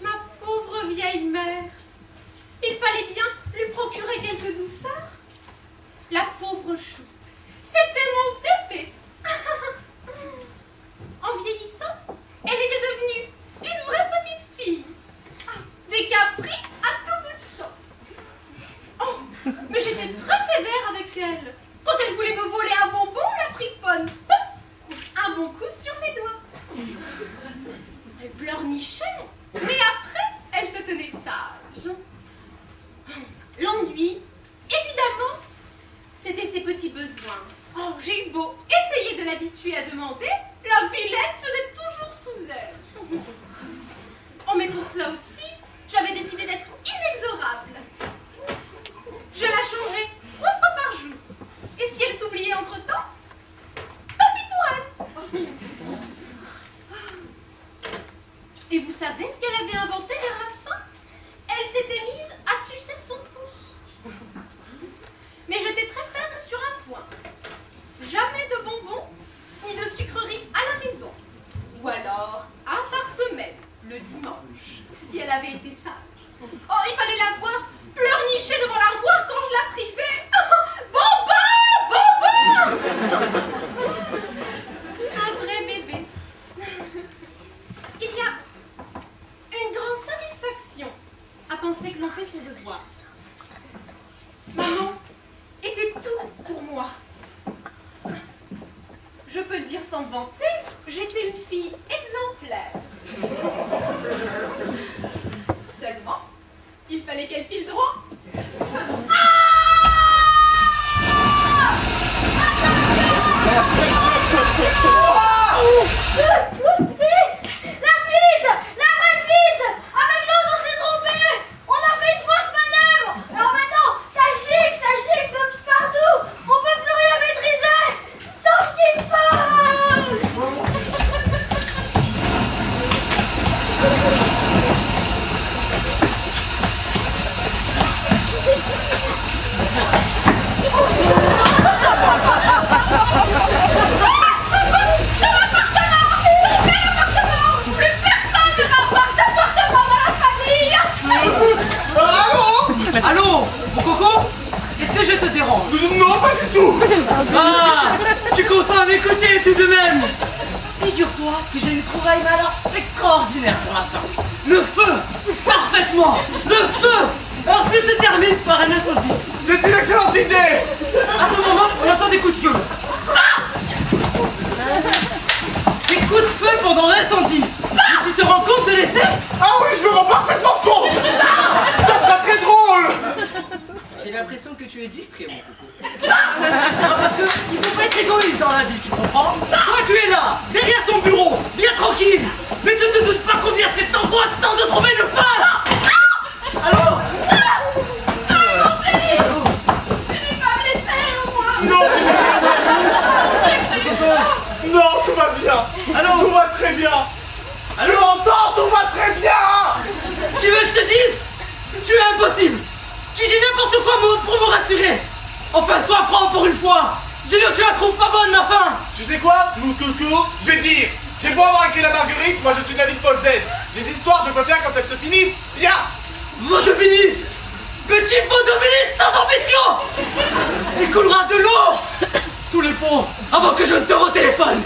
Ma pauvre vieille mère. Il fallait bien lui procurer quelques douceurs. La pauvre choute. C'était mon bébé. En vieillissant, elle était devenue une vraie petite fille. Des caprices à tout bout de champ. Oh, mais j'étais très sévère avec elle. Quand elle voulait me voler un bonbon, la friponne. Hop, un bon coup sur les doigts. Elle pleurnichait, mais après, elle se tenait sage. L'ennui, évidemment, c'était ses petits besoins. Oh, j'ai eu beau essayer de l'habituer à demander, la vilaine faisait toujours sous elle. Oh, mais pour cela aussi, j'avais décidé d'être inexorable. Je la changeais 3 fois par jour. Et si elle s'oubliait entre-temps, tant pis pour elle. Et vous savez ce qu'elle avait inventé vers la fin? Elle s'était mise à sucer son pouce. Mais j'étais très ferme sur un point. Jamais de bonbons, ni de sucreries à la maison. Ou alors, un par semaine, le dimanche, si elle avait été sage. Oh, il fallait la voir pleurnicher devant l'armoire quand je la privais. Bonbon! Bonbon! Un vrai bébé. Il y a une grande satisfaction à penser que l'on fait son devoir. Maman était tout pour moi. Je peux le dire sans me vanter, j'étais une fille exemplaire. Seulement, il fallait qu'elle file droit. La fuite! La vraie fuite! Avec l'autre, on s'est trompé! On a fait une fausse manœuvre! Alors maintenant, ça gicle de partout! On peut plus rien maîtriser! Sauf qu'il Allô, mon coco? Est-ce que je te dérange? Non, pas du tout. Ah, tu consens à m'écouter tout de même. Figure-toi que j'ai une trouvaille mais alors extraordinaire pour la fin. Le feu, parfaitement, le feu. Alors tout se termine par un incendie. C'est une excellente idée. À ce moment, on entend des coups de feu. Des coups de feu pendant l'incendie. Et tu te rends compte de l'effet? Ah oui, je me rends parfaitement compte. Ça sera très drôle. J'ai l'impression que tu es distrait, mon coco. Non, parce que il faut pas être égoïste dans la vie, tu comprends? Toi, tu es là, derrière ton bureau, bien tranquille. Mais tu te doutes pas combien c'est angoissant de trouver une femme. Alors Non. Non, tout va bien. Alors Tout va très bien. Je l'entends, tout va très bien. Tu veux que je te dise? Tu es impossible. Tu dis n'importe quoi pour me rassurer. Enfin, sois franc pour une fois. J'ai vu que tu la trouves pas bonne, ma fin. Tu sais quoi, mon coco? Je vais dire. J'ai beau avoir écrit la Marguerite, moi je suis de la vie de Paul Z. Les histoires, je préfère quand elles se finissent bien. Vaudevilliste! Petit vaudevilliste sans ambition! Il coulera de l'eau sous les ponts avant que je ne te retéléphone!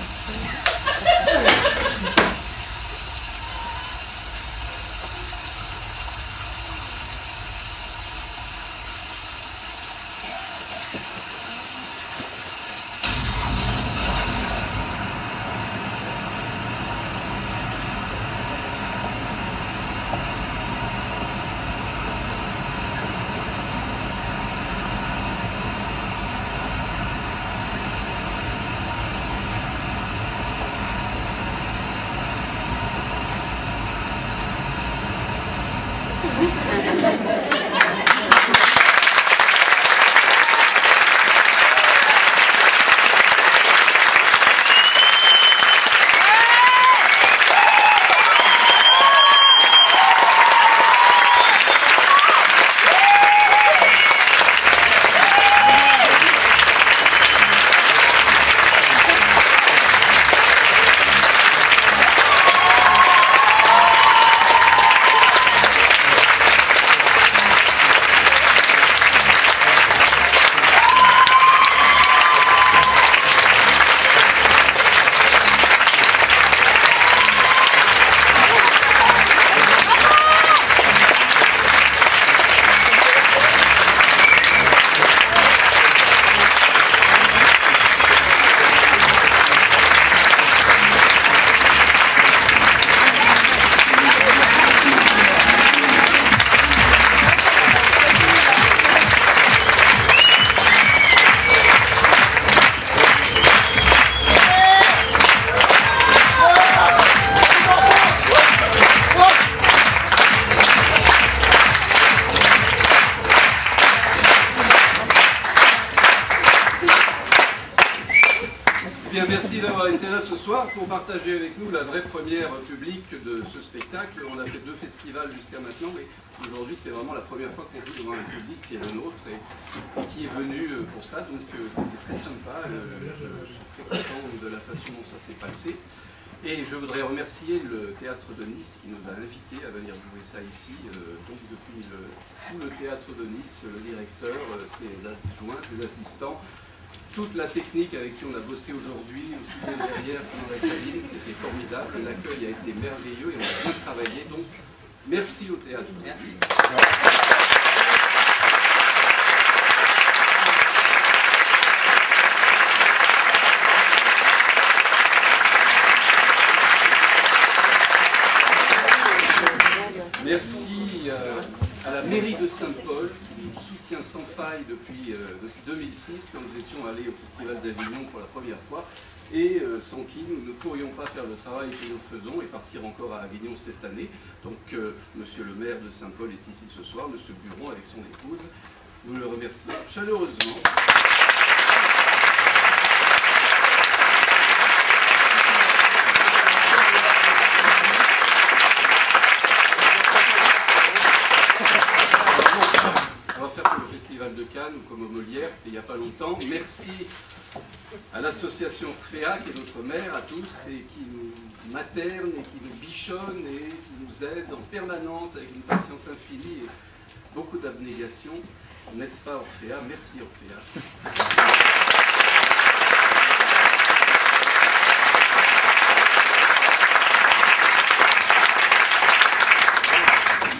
Merci d'avoir été là ce soir pour partager avec nous la vraie première publique de ce spectacle. On a fait 2 festivals jusqu'à maintenant, mais aujourd'hui c'est vraiment la première fois qu'on joue devant un public qui est le nôtre et qui est venu pour ça. Donc c'était très sympa, je suis très content de la façon dont ça s'est passé. Et je voudrais remercier le Théâtre de Nice qui nous a invités à venir jouer ça ici. Donc depuis tout le Théâtre de Nice, le directeur, ses adjoints, ses assistants, toute la technique avec qui on a bossé aujourd'hui, aussi bien derrière que dans la cabine, c'était formidable. L'accueil a été merveilleux et on a bien travaillé. Donc, merci au théâtre. Merci. Merci à la mairie de Saint-Paul qui nous soutient sans faille depuis 2006 quand nous étions allés au Festival d'Avignon pour la première fois et sans qui nous ne pourrions pas faire le travail que nous faisons et partir encore à Avignon cette année. Donc monsieur le maire de Saint-Paul est ici ce soir, monsieur Buron avec son épouse. Nous le remercions chaleureusement. On va faire comme le Festival de Cannes ou comme au Molière, c'était il n'y a pas longtemps. Merci à l'association Orphea qui est notre mère à tous et qui nous materne et qui nous bichonne et qui nous aide en permanence avec une patience infinie et beaucoup d'abnégation. N'est-ce pas Orphea? Merci Orphea.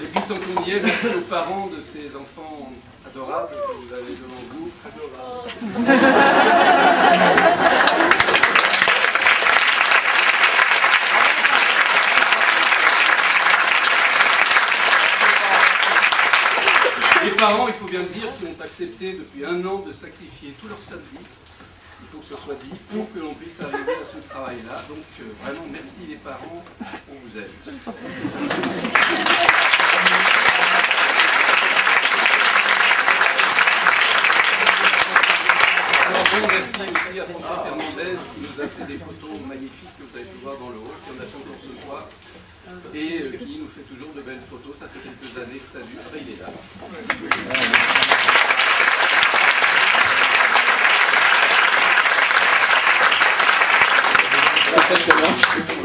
Et puis tant qu'on y est, merci aux parents de ces enfants adorables que vous avez devant vous. Les parents, il faut bien le dire, qui ont accepté depuis 1 an de sacrifier tout leur samedi, il faut que ce soit dit, pour que l'on puisse arriver à ce travail-là. Donc vraiment, merci les parents, on vous aime. Alors bon, merci aussi à François Fernandez qui nous a fait des photos magnifiques que vous avez pu voir dans le hall, qui en a fait encore ce soir. Et qui nous fait toujours de belles photos, ça fait quelques années que ça dure. Ah ben, il est là.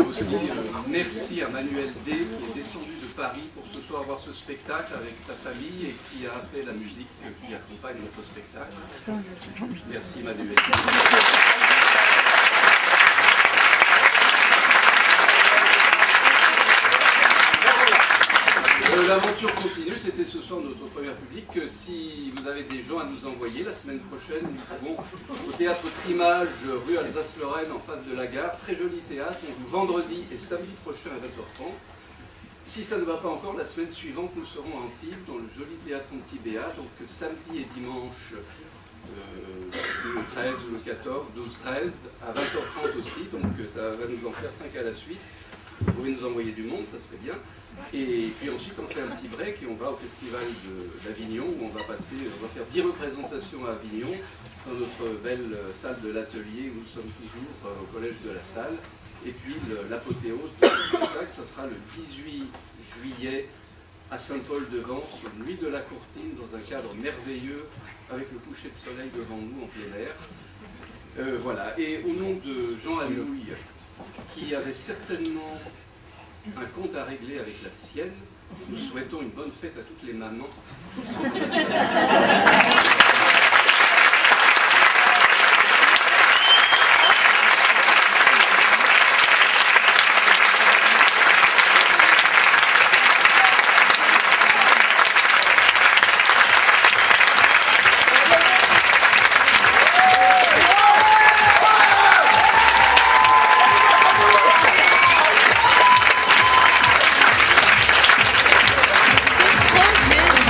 Aussi, merci à Manuel D qui est descendu de Paris pour ce soir voir ce spectacle avec sa famille et qui a fait la musique qui accompagne notre spectacle. Merci Manuel. L'aventure continue, c'était ce soir notre première public. Si vous avez des gens à nous envoyer, la semaine prochaine, nous serons au théâtre Trimage, rue Alsace-Lorraine, en face de la gare. Très joli théâtre, donc vendredi et samedi prochain à 20h30. Si ça ne va pas encore, la semaine suivante, nous serons à Antibes, dans le joli théâtre Antibéa, donc samedi et dimanche, le 13 ou le 14, 12-13, à 20h30 aussi, donc ça va nous en faire 5 à la suite. Vous pouvez nous envoyer du monde, ça serait bien. Et puis ensuite on fait un petit break et on va au festival d'Avignon où on va faire 10 représentations à Avignon dans notre belle salle de l'atelier où nous sommes toujours au collège de la Salle. Et puis l'apothéose de ce spectacle, ça sera le 18 juillet à Saint-Paul-de-Vence, nuit de la Courtine, dans un cadre merveilleux avec le coucher de soleil devant nous en plein air. Voilà, et au nom de Jean Anouilh, qui avait certainement un compte à régler avec la sienne, nous souhaitons une bonne fête à toutes les mamans qui sont